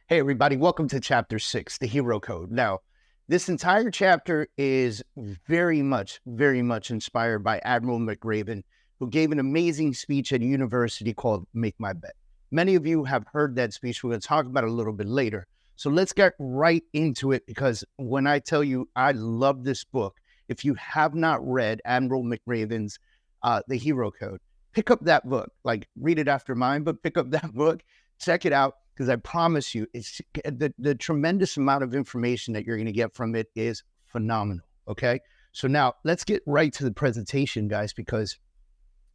Hey, everybody, welcome to Chapter 6, The Hero Code. Now, this entire chapter is very much inspired by Admiral McRaven, who gave an amazing speech at a university called Make My Bet. Many of you have heard that speech. We're going to talk about it a little bit later. So let's get right into it, because when I tell you I love this book, if you have not read Admiral McRaven's The Hero Code, pick up that book. Like, read it after mine, but pick up that book, check it out. Because I promise you, it's the tremendous amount of information that you're going to get from it is phenomenal. Okay. So now let's get right to the presentation, guys, because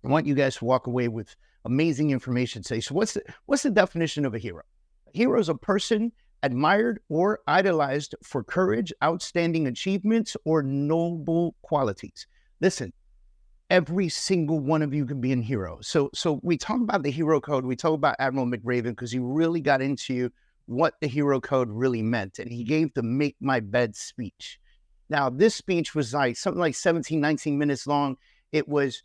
I want you guys to walk away with amazing information today. So what's the definition of a hero? A hero is a person admired or idolized for courage, outstanding achievements, or noble qualities. Listen, every single one of you can be a hero. So we talk about the Hero Code. We talk about Admiral McRaven because he really got into what the Hero Code really meant. And he gave the Make My Bed speech. Now, this speech was like something like 17, 19 minutes long. It was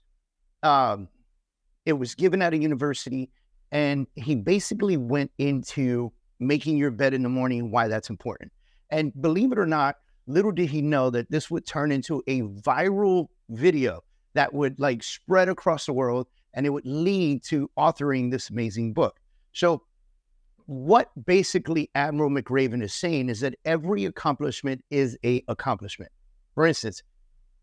given at a university, and he basically went into making your bed in the morning and why that's important. And believe it or not, little did he know that this would turn into a viral video that would like spread across the world, and it would lead to authoring this amazing book. So what basically Admiral McRaven is saying is that every accomplishment is an accomplishment. For instance,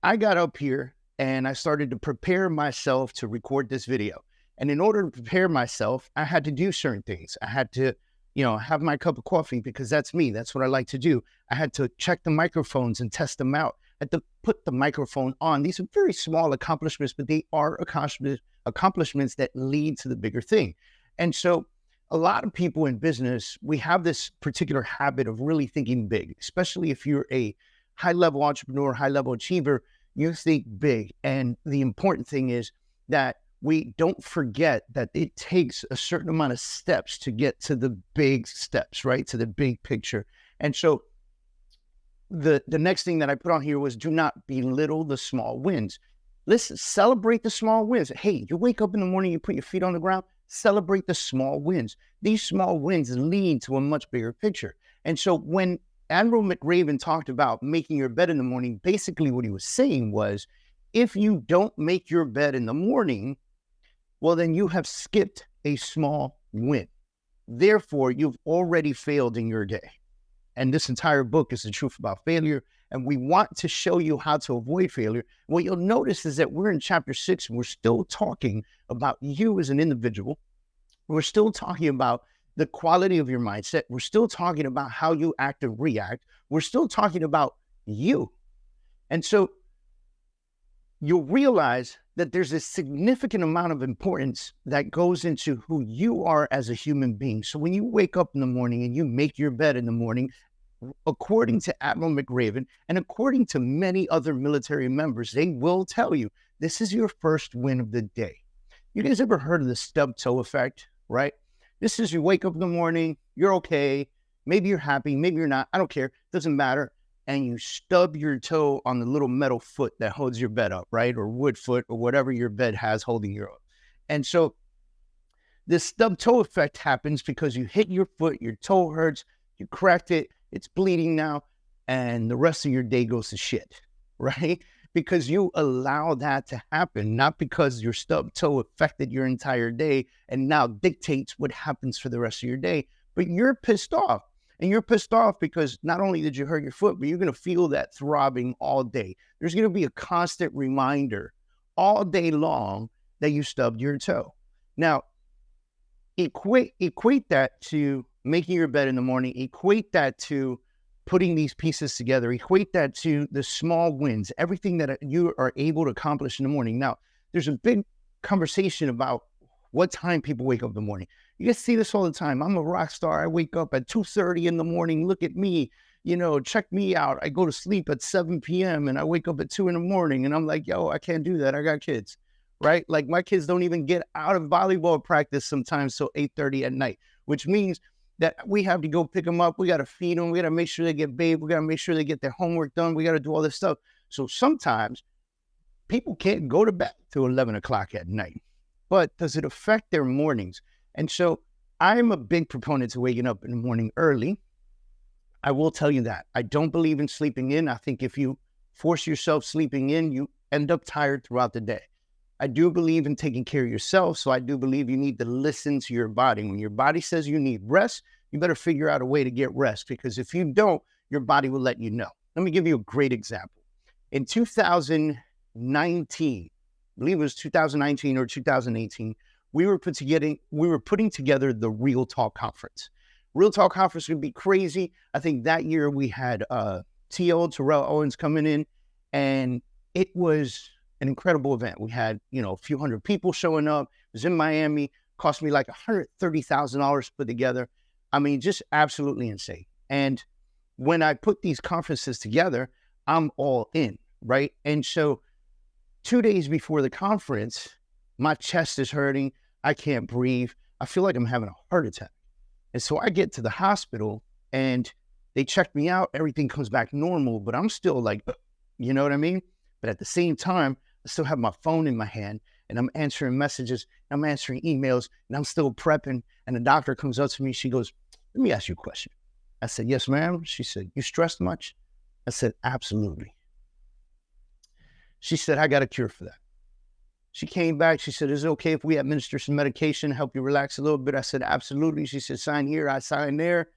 I got up here and I started to prepare myself to record this video. And in order to prepare myself, I had to do certain things. I had to, have my cup of coffee, because that's me. That's what I like to do. I had to check the microphones and test them out. I had to put the microphone on. These are very small accomplishments, but they are accomplishments that lead to the bigger thing. And so a lot of people in business, we have this particular habit of really thinking big, especially if you're a high-level entrepreneur, high-level achiever, you think big. And the important thing is that we don't forget that it takes a certain amount of steps to get to the big steps, right? To the big picture. And so the next thing that I put on here was do not belittle the small wins. Listen, celebrate the small wins. Hey, you wake up in the morning, you put your feet on the ground, celebrate the small wins. These small wins lead to a much bigger picture. And so when Admiral McRaven talked about making your bed in the morning, basically what he was saying was, if you don't make your bed in the morning, well, then you have skipped a small win. Therefore, you've already failed in your day. And this entire book is the truth about failure. And we want to show you how to avoid failure. What you'll notice is that we're in chapter 6, and we're still talking about you as an individual. We're still talking about the quality of your mindset. We're still talking about how you act and react. We're still talking about you. And so you'll realize that there's a significant amount of importance that goes into who you are as a human being. So when you wake up in the morning and you make your bed in the morning, according to Admiral McRaven and according to many other military members, they will tell you this is your first win of the day. You guys ever heard of the stub toe effect, right? This is you wake up in the morning, you're okay, maybe you're happy, maybe you're not, I don't care, doesn't matter. And you stub your toe on the little metal foot that holds your bed up, right? Or wood foot, or whatever your bed has holding you up. And so this stub toe effect happens because you hit your foot, your toe hurts, you cracked it, it's bleeding now, and the rest of your day goes to shit, right? Because you allow that to happen, not because your stub toe affected your entire day and now dictates what happens for the rest of your day, but you're pissed off. And you're pissed off because not only did you hurt your foot, but you're going to feel that throbbing all day. There's going to be a constant reminder all day long that you stubbed your toe. Now, equate that to making your bed in the morning. Equate that to putting these pieces together. Equate that to the small wins, everything that you are able to accomplish in the morning. Now, there's a big conversation about what time people wake up in the morning. You guys see this all the time. I'm a rock star. I wake up at 2:30 in the morning. Look at me, check me out. I go to sleep at 7 p.m. and I wake up at 2 in the morning. And I'm like, yo, I can't do that. I got kids, right? Like my kids don't even get out of volleyball practice sometimes till 8:30 at night, which means that we have to go pick them up. We got to feed them. We got to make sure they get bathed. We got to make sure they get their homework done. We got to do all this stuff. So sometimes people can't go to bed till 11 o'clock at night. But does it affect their mornings? And so I'm a big proponent to waking up in the morning early. I will tell you that. I don't believe in sleeping in. I think if you force yourself sleeping in, you end up tired throughout the day. I do believe in taking care of yourself. So I do believe you need to listen to your body. When your body says you need rest, you better figure out a way to get rest, because if you don't, your body will let you know. Let me give you a great example. In 2019, I believe it was 2019 or 2018, we were putting together the Real Talk Conference. Real Talk Conference would be crazy. I think that year we had T.O. Terrell Owens coming in, and it was an incredible event. We had, a few hundred people showing up. It was in Miami. Cost me like $130,000 to put together. I mean, just absolutely insane. And when I put these conferences together, I'm all in, right? And so 2 days before the conference, my chest is hurting. I can't breathe. I feel like I'm having a heart attack. And so I get to the hospital and they check me out. Everything comes back normal, but I'm still like, you know what I mean? But at the same time, I still have my phone in my hand and I'm answering messages, I'm answering emails, and I'm still prepping. And the doctor comes up to me. She goes, "Let me ask you a question." I said, "Yes, ma'am." She said, "You stressed much?" I said, "Absolutely." She said, "I got a cure for that." She came back. She said, "Is it okay if we administer some medication, help you relax a little bit?" I said, "Absolutely." She said, "Sign here." I signed there.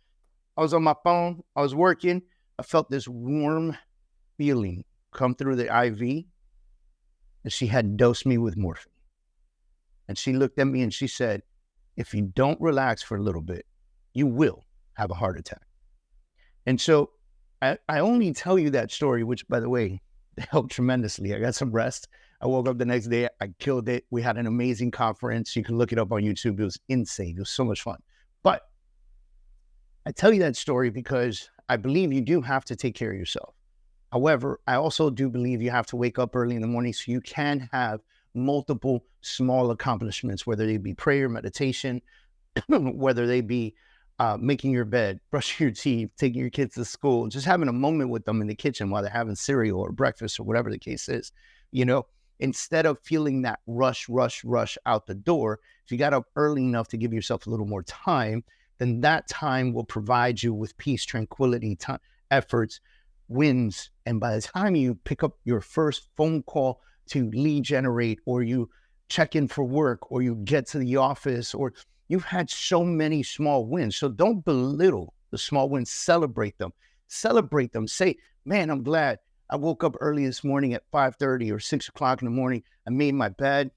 I was on my phone. I was working. I felt this warm feeling come through the IV, and she had dosed me with morphine. And she looked at me and she said, "If you don't relax for a little bit, you will have a heart attack." And so I only tell you that story, which, by the way, helped tremendously. I got some rest. I woke up the next day. I killed it. We had an amazing conference. You can look it up on YouTube. It was insane. It was so much fun. But I tell you that story because I believe you do have to take care of yourself. However, I also do believe you have to wake up early in the morning so you can have multiple small accomplishments, whether they be prayer, meditation, whether they be making your bed, brushing your teeth, taking your kids to school, just having a moment with them in the kitchen while they're having cereal or breakfast or whatever the case is. Instead of feeling that rush out the door, if you got up early enough to give yourself a little more time, then that time will provide you with peace, tranquility, efforts, wins. And by the time you pick up your first phone call to lead generate, or you check in for work, or you get to the office, or you've had so many small wins. So don't belittle the small wins. Celebrate them. Say, "Man, I'm glad I woke up early this morning at 5:30 or 6 o'clock in the morning. I made my bed.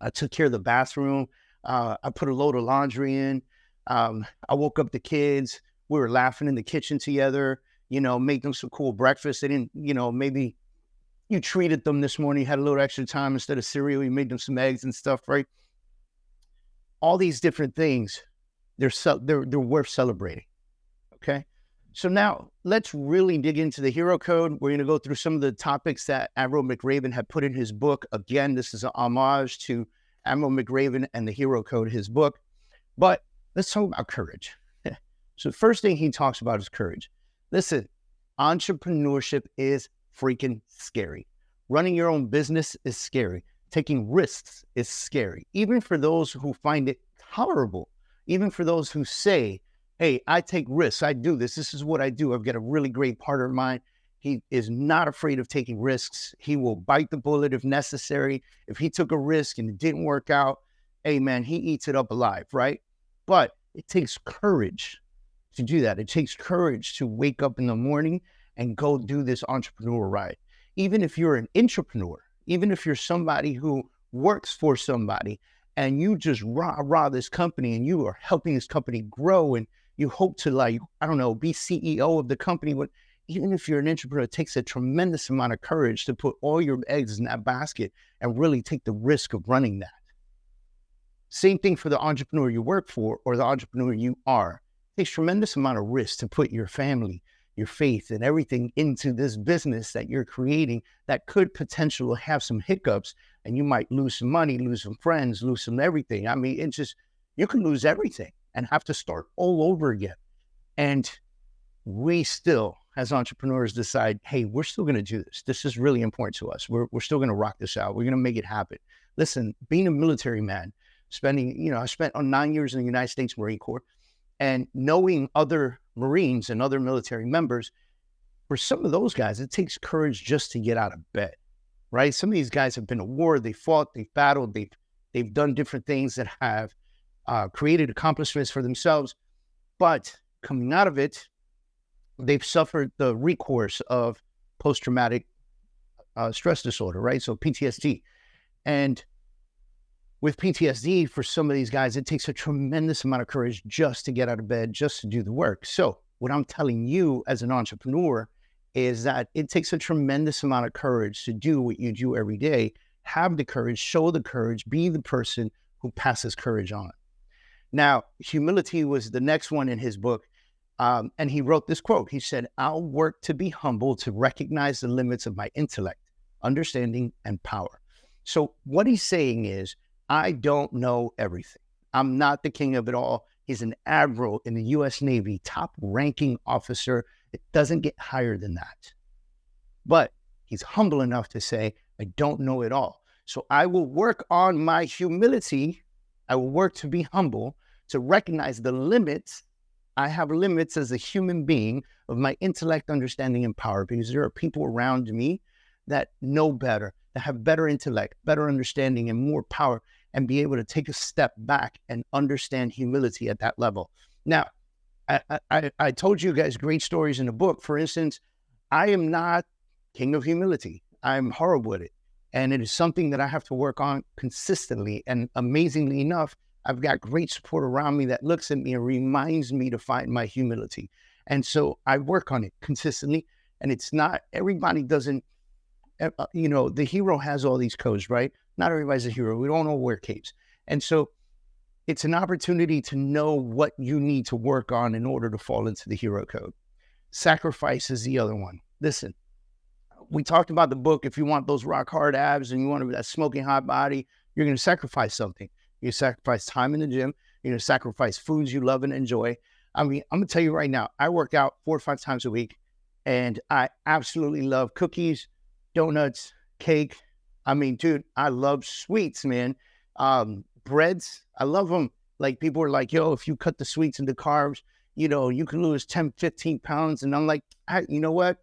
I took care of the bathroom. I put a load of laundry in. I woke up the kids. We were laughing in the kitchen together, made them some cool breakfast. They didn't, maybe you treated them this morning, you had a little extra time. Instead of cereal, you made them some eggs and stuff, right?" All these different things, they're worth celebrating, okay? So now let's really dig into the hero code. We're going to go through some of the topics that Admiral McRaven had put in his book. Again, this is an homage to Admiral McRaven and the hero code, his book. But let's talk about courage. So the first thing he talks about is courage. Listen, entrepreneurship is freaking scary. Running your own business is scary. Taking risks is scary. Even for those who find it tolerable, even for those who say, "Hey, I take risks. I do this. This is what I do." I've got a really great partner of mine. He is not afraid of taking risks. He will bite the bullet if necessary. If he took a risk and it didn't work out, hey, man, he eats it up alive, right? But it takes courage to do that. It takes courage to wake up in the morning and go do this entrepreneur ride. Even if you're an intrapreneur, even if you're somebody who works for somebody and you just rah this company and you are helping this company grow and you hope to, be CEO of the company. But even if you're an entrepreneur, it takes a tremendous amount of courage to put all your eggs in that basket and really take the risk of running that. Same thing for the entrepreneur you work for or the entrepreneur you are. It takes tremendous amount of risk to put your family, your faith, and everything into this business that you're creating that could potentially have some hiccups, and you might lose some money, lose some friends, lose some everything. I mean, you can lose everything and have to start all over again. And we still, as entrepreneurs, decide, hey, we're still going to do this. This is really important to us. We're still going to rock this out. We're going to make it happen. Listen, being a military man, I spent 9 years in the United States Marine Corps, and knowing other Marines and other military members, for some of those guys, it takes courage just to get out of bed, right? Some of these guys have been to war, they fought, they've battled, they've done different things that have created accomplishments for themselves. But coming out of it, they've suffered the recourse of post-traumatic stress disorder, right? So PTSD. And with PTSD, for some of these guys, it takes a tremendous amount of courage just to get out of bed, just to do the work. So what I'm telling you as an entrepreneur is that it takes a tremendous amount of courage to do what you do every day. Have the courage, show the courage, be the person who passes courage on. Now, humility was the next one in his book. And he wrote this quote. He said, "I'll work to be humble, to recognize the limits of my intellect, understanding, and power." So what he's saying is, I don't know everything. I'm not the king of it all. He's an admiral in the U.S. Navy, top ranking officer. It doesn't get higher than that. But he's humble enough to say, I don't know it all. So I will work on my humility. I will work to be humble, to recognize the limits. I have limits as a human being of my intellect, understanding, and power, because there are people around me that know better, that have better intellect, better understanding, and more power, and be able to take a step back and understand humility at that level. Now, I told you guys great stories in the book. For instance, I am not king of humility. I'm horrible at it. And it is something that I have to work on consistently. And amazingly enough, I've got great support around me that looks at me and reminds me to find my humility. And so I work on it consistently. And it's not, everybody doesn't, the hero has all these codes, right? Not everybody's a hero. We don't all wear capes. And so it's an opportunity to know what you need to work on in order to fall into the hero code. Sacrifice is the other one. Listen, we talked about the book. If you want those rock hard abs and you want that smoking hot body, you're going to sacrifice something. You sacrifice time in the gym. You're going to sacrifice foods you love and enjoy. I mean, I'm going to tell you right now, I work out 4 or 5 times a week, and I absolutely love cookies, donuts, cake. I mean, dude, I love sweets, man. Breads, I love them. Like, people are like, yo, if you cut the sweets into carbs, you can lose 10, 15 pounds. And I'm like, you know what?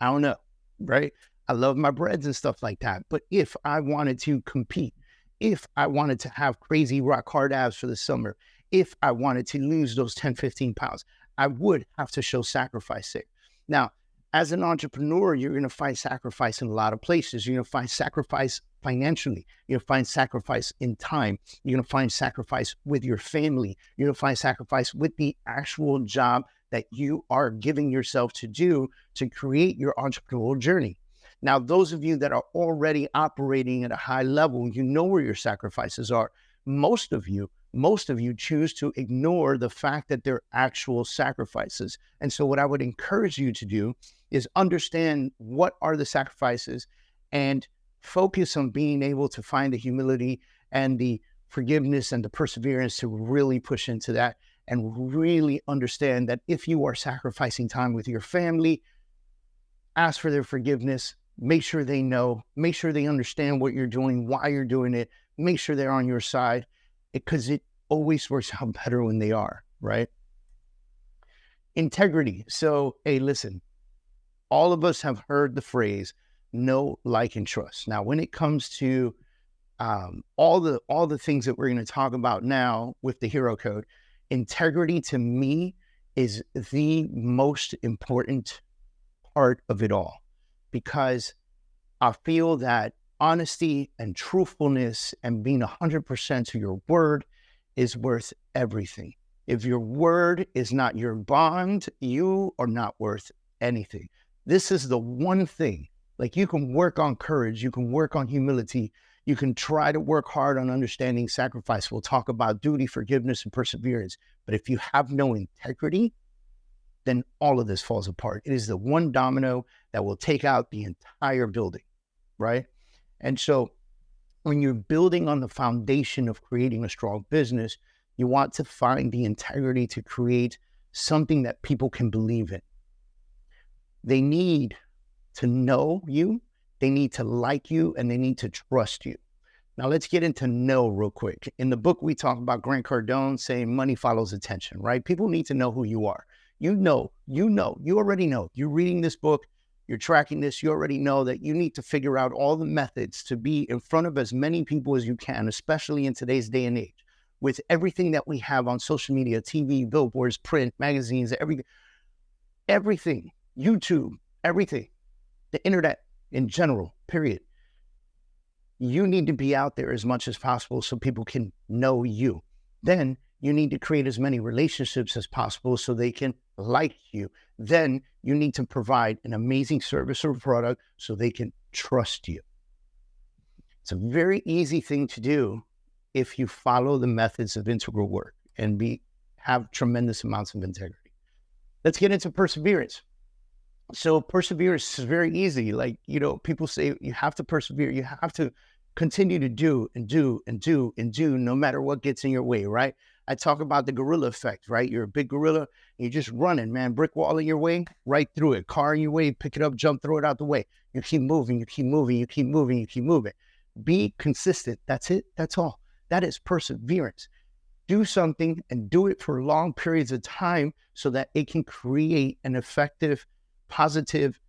I don't know, right? I love my breads and stuff like that. But if I wanted to compete, if I wanted to have crazy rock hard abs for the summer, if I wanted to lose those 10, 15 pounds, I would have to show sacrifice there. Now, as an entrepreneur, you're going to find sacrifice in a lot of places. You're going to find sacrifice financially. You're going to find sacrifice in time. You're going to find sacrifice with your family. You're going to find sacrifice with the actual job that you are giving yourself to do to create your entrepreneurial journey. Now, those of you that are already operating at a high level, you know where your sacrifices are. Most of you choose to ignore the fact that they're actual sacrifices. And so what I would encourage you to do is understand what are the sacrifices and focus on being able to find the humility and the forgiveness and the perseverance to really push into that and really understand that if you are sacrificing time with your family, ask for their forgiveness, make sure they know, make sure they understand what you're doing, why you're doing it, make sure they're on your side, because it always works out better when they are, right? Integrity. So, hey, listen, all of us have heard the phrase, know, like, and trust. Now, when it comes to all the things that we're going to talk about now with the hero code, integrity to me is the most important part of it all, because I feel that honesty and truthfulness and being 100% to your word is worth everything. If your word is not your bond, you are not worth anything. This is the one thing. Like, you can work on courage, you can work on humility, you can try to work hard on understanding sacrifice. We'll talk about duty, forgiveness, and perseverance. But if you have no integrity, then all of this falls apart. It is the one domino that will take out the entire building, right? And so when you're building on the foundation of creating a strong business, you want to find the integrity to create something that people can believe in. They need to know you, they need to like you, and they need to trust you. Now let's get into know real quick. In the book, we talk about Grant Cardone saying money follows attention, right? People need to know who you are. You already know. You're reading this book, you're tracking this, you already know that you need to figure out all the methods to be in front of as many people as you can, especially in today's day and age. With everything that we have on social media, TV, billboards, print, magazines, everything, YouTube, everything, the internet in general, period. You need to be out there as much as possible so people can know you. Then you need to create as many relationships as possible so they can like you. Then you need to provide an amazing service or product so they can trust you. It's a very easy thing to do if you follow the methods of integral work and have tremendous amounts of integrity. Let's get into perseverance. So perseverance is very easy. Like, people say you have to persevere. You have to continue to do and do and do and do no matter what gets in your way, right? I talk about the gorilla effect, right? You're a big gorilla and you're just running, man. Brick wall in your way, right through it. Car in your way, pick it up, jump, throw it out the way. You keep moving, you keep moving, you keep moving, you keep moving. Be consistent. That's it. That's all. That is perseverance. Do something and do it for long periods of time so that it can create an effective, positive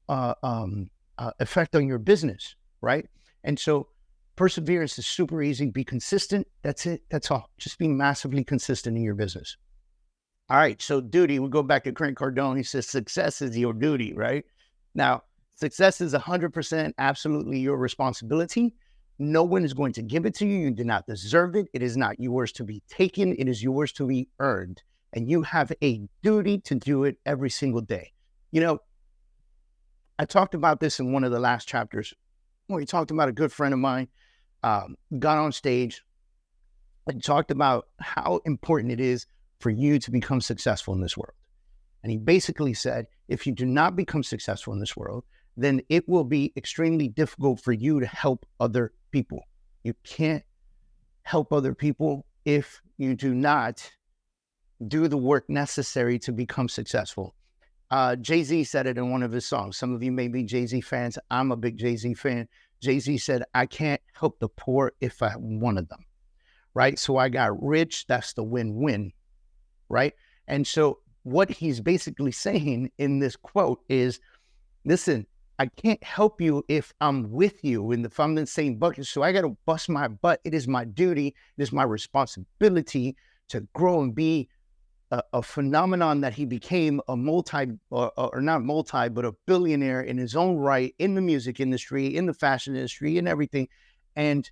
effect on your business, right? And so perseverance is super easy. Be consistent. That's it. That's all. Just be massively consistent in your business. All right. So duty, we go back to Grant Cardone. He says success is your duty, right? Now, success is 100% absolutely your responsibility. No one is going to give it to you. You do not deserve it. It is not yours to be taken. It is yours to be earned. And you have a duty to do it every single day. I talked about this in one of the last chapters. We talked about a good friend of mine, got on stage and talked about how important it is for you to become successful in this world. And he basically said, if you do not become successful in this world, then it will be extremely difficult for you to help other people. You can't help other people if you do not do the work necessary to become successful. Jay-Z said it in one of his songs. Some of you may be Jay-Z fans. I'm a big Jay-Z fan. Jay-Z said, I can't help the poor if I wanted them, right? So I got rich. That's the win-win, right? And so what he's basically saying in this quote is, listen, I can't help you if I'm with you and if I'm in the same bucket. So I got to bust my butt. It is my duty. It is my responsibility to grow and be a phenomenon that he became a billionaire in his own right, in the music industry, in the fashion industry, and everything, and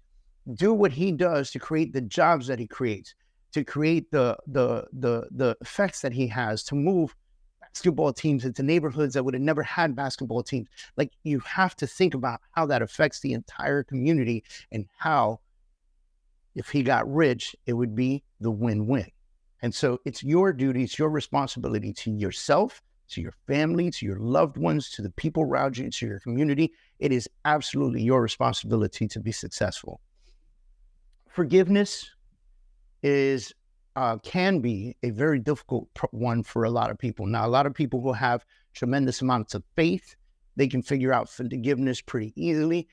do what he does to create the jobs that he creates, to create the effects that he has, to move basketball teams into neighborhoods that would have never had basketball teams. Like, you have to think about how that affects the entire community and how, if he got rich, it would be the win-win. And so it's your duty, it's your responsibility to yourself, to your family, to your loved ones, to the people around you, to your community. It is absolutely your responsibility to be successful. Forgiveness can be a very difficult one for a lot of people. Now, a lot of people will have tremendous amounts of faith. They can figure out forgiveness pretty easily,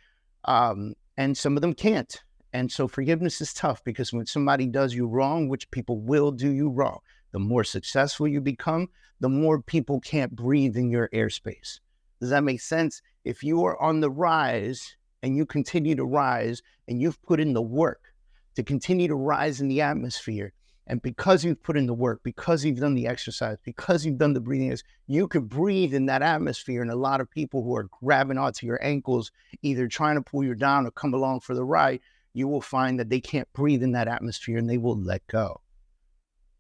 and some of them can't. And so forgiveness is tough because when somebody does you wrong, which people will do you wrong, the more successful you become, the more people can't breathe in your airspace. Does that make sense? If you are on the rise and you continue to rise and you've put in the work to continue to rise in the atmosphere, and because you've put in the work, because you've done the exercise, because you've done the breathing, you could breathe in that atmosphere. And a lot of people who are grabbing onto your ankles, either trying to pull you down or come along for the ride, you will find that they can't breathe in that atmosphere and they will let go.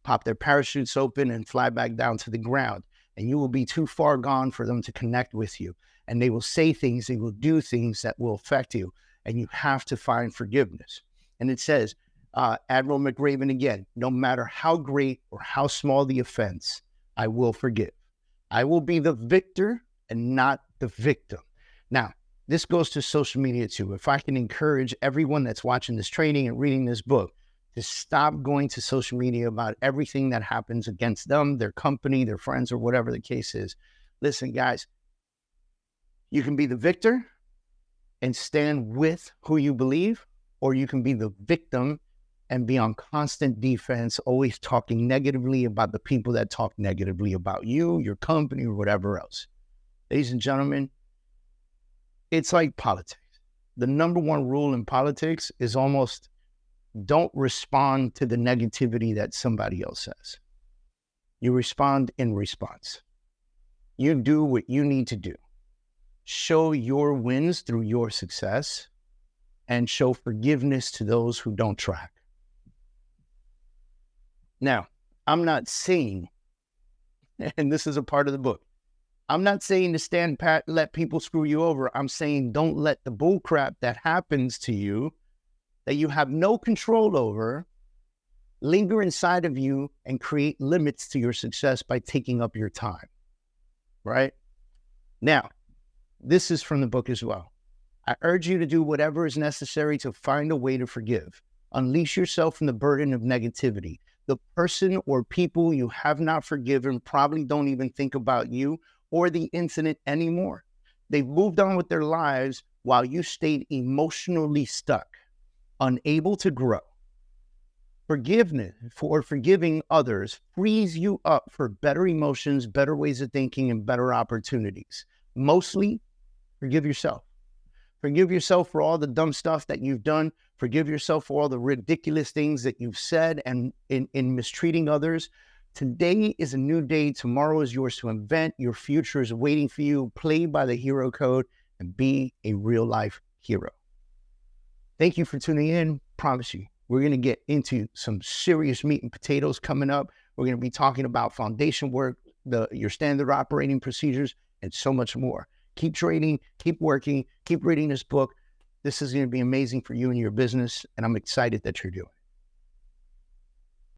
Pop their parachutes open and fly back down to the ground. And you will be too far gone for them to connect with you. And they will say things, they will do things that will affect you. And you have to find forgiveness. And it says, Admiral McRaven again, no matter how great or how small the offense, I will forgive. I will be the victor and not the victim. Now, this goes to social media too. If I can encourage everyone that's watching this training and reading this book to stop going to social media about everything that happens against them, their company, their friends, or whatever the case is. Listen, guys, you can be the victor and stand with who you believe, or you can be the victim and be on constant defense, always talking negatively about the people that talk negatively about you, your company, or whatever else. Ladies and gentlemen, it's like politics. The number one rule in politics is almost don't respond to the negativity that somebody else says. You respond in response. You do what you need to do. Show your wins through your success and show forgiveness to those who don't track. Now, I'm not saying, and this is a part of the book, I'm not saying to stand pat, let people screw you over. I'm saying don't let the bull crap that happens to you, that you have no control over, linger inside of you and create limits to your success by taking up your time, right? Now, this is from the book as well. I urge you to do whatever is necessary to find a way to forgive. Unleash yourself from the burden of negativity. The person or people you have not forgiven probably don't even think about you or the incident anymore. They've moved on with their lives while you stayed emotionally stuck, unable to grow. Forgiveness for forgiving others frees you up for better emotions, better ways of thinking, and better opportunities. Mostly, forgive yourself. Forgive yourself for all the dumb stuff that you've done. Forgive yourself for all the ridiculous things that you've said and in mistreating others. Today is a new day. Tomorrow is yours to invent. Your future is waiting for you. Play by the hero code and be a real life hero. Thank you for tuning in. Promise you, we're going to get into some serious meat and potatoes coming up. We're going to be talking about foundation work, your standard operating procedures, and so much more. Keep trading, keep working, keep reading this book. This is going to be amazing for you and your business, and I'm excited that you're doing it.